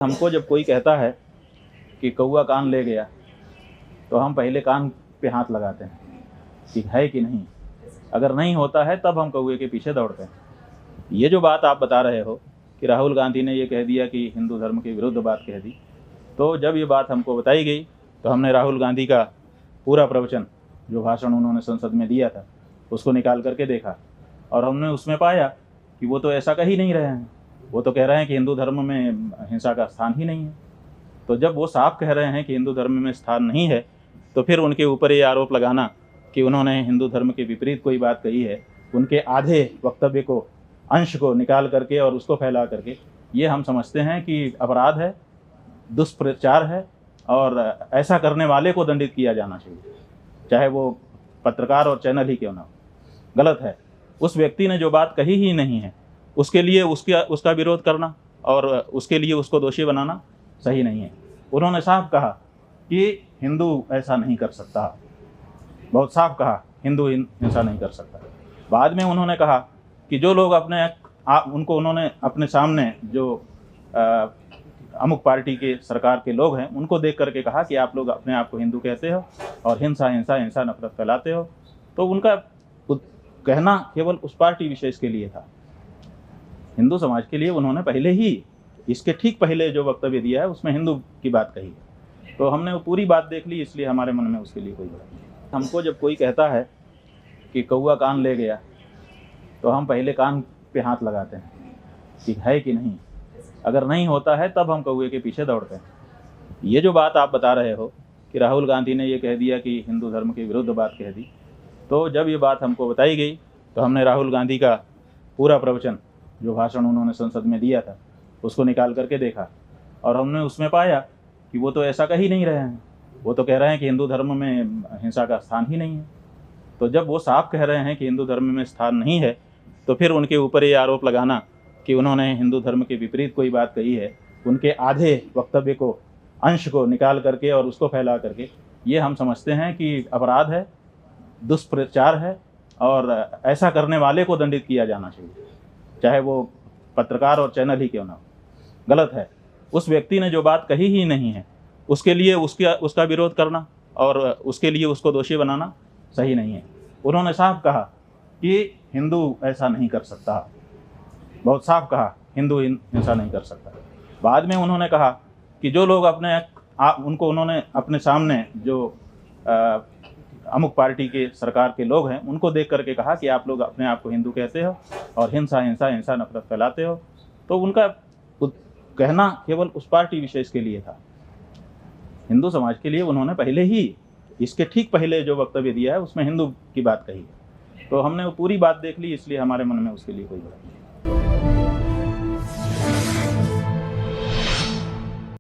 हमको जब कोई कहता है कि कौआ कान ले गया तो हम पहले कान पे हाथ लगाते हैं कि है कि नहीं। अगर नहीं होता है तब हम कौए के पीछे दौड़ते हैं। ये जो बात आप बता रहे हो कि राहुल गांधी ने ये कह दिया कि हिंदू धर्म के विरुद्ध बात कह दी, तो जब ये बात हमको बताई गई तो हमने राहुल गांधी का पूरा प्रवचन, जो भाषण उन्होंने संसद में दिया था, उसको निकाल करके देखा और हमने उसमें पाया कि वो तो ऐसा कह ही नहीं रहे हैं। वो तो कह रहे हैं कि हिंदू धर्म में हिंसा का स्थान ही नहीं है। तो जब वो साफ कह रहे हैं कि हिंदू धर्म में स्थान नहीं है, तो फिर उनके ऊपर ये आरोप लगाना कि उन्होंने हिंदू धर्म के विपरीत कोई बात कही है, उनके आधे वक्तव्य को, अंश को निकाल करके और उसको फैला करके, ये हम समझते हैं कि अपराध है, दुष्प्रचार है और ऐसा करने वाले को दंडित किया जाना चाहिए, चाहे वो पत्रकार और चैनल ही क्यों ना हो। गलत है। उस व्यक्ति ने जो बात कही ही नहीं है उसके लिए उसका विरोध करना और उसके लिए उसको दोषी बनाना सही नहीं है। उन्होंने साफ कहा कि हिंदू ऐसा नहीं कर सकता, बहुत साफ कहा, हिंदू हिंसा नहीं कर सकता। बाद में उन्होंने कहा कि जो लोग उन्होंने अपने सामने जो अमुक पार्टी के सरकार के लोग हैं उनको देख करके कहा कि आप लोग अपने आप को हिंदू कहते हो और हिंसा नफरत फैलाते हो। तो उनका कहना केवल उस पार्टी विशेष के लिए था। हिंदू समाज के लिए उन्होंने पहले ही, इसके ठीक पहले जो वक्तव्य दिया है उसमें हिंदू की बात कही है। तो हमने वो पूरी बात देख ली, इसलिए हमारे मन में उसके लिए कोई बात नहीं। हमको जब कोई कहता है कि कौआ कान ले गया तो हम पहले कान पे हाथ लगाते हैं कि है कि नहीं। अगर नहीं होता है तब हम कौए के पीछे दौड़ते हैं। ये जो बात आप बता रहे हो कि राहुल गांधी ने ये कह दिया कि हिंदू धर्म के विरुद्ध बात कह दी, तो जब ये बात हमको बताई गई तो हमने राहुल गांधी का पूरा प्रवचन, जो भाषण उन्होंने संसद में दिया था, उसको निकाल करके देखा और हमने उसमें पाया कि वो तो ऐसा कह ही नहीं रहे हैं। वो तो कह रहे हैं कि हिंदू धर्म में हिंसा का स्थान ही नहीं है। तो जब वो साफ कह रहे हैं कि हिंदू धर्म में स्थान नहीं है, तो फिर उनके ऊपर ये आरोप लगाना कि उन्होंने हिंदू धर्म के विपरीत कोई बात कही है, उनके आधे वक्तव्य को, अंश को निकाल करके और उसको फैला करके, ये हम समझते हैं कि अपराध है, दुष्प्रचार है और ऐसा करने वाले को दंडित किया जाना चाहिए, चाहे वो पत्रकार और चैनल ही क्यों ना हो। गलत है। उस व्यक्ति ने जो बात कही ही नहीं है उसके लिए उसका विरोध करना और उसके लिए उसको दोषी बनाना सही नहीं है। उन्होंने साफ कहा कि हिंदू ऐसा नहीं कर सकता, बहुत साफ कहा, हिंदू हिंसा नहीं कर सकता। बाद में उन्होंने कहा कि जो लोग उन्होंने अपने सामने जो अमुक पार्टी के सरकार के लोग हैं उनको देख करके कहा कि आप लोग अपने आप को हिंदू कहते हो और हिंसा नफरत फैलाते हो। तो उनका कहना केवल उस पार्टी विशेष के लिए था। हिंदू समाज के लिए उन्होंने पहले ही, इसके ठीक पहले जो वक्तव्य दिया है उसमें हिंदू की बात कही है। तो हमने वो पूरी बात देख ली, इसलिए हमारे मन में उसके लिए कोई बात नहीं।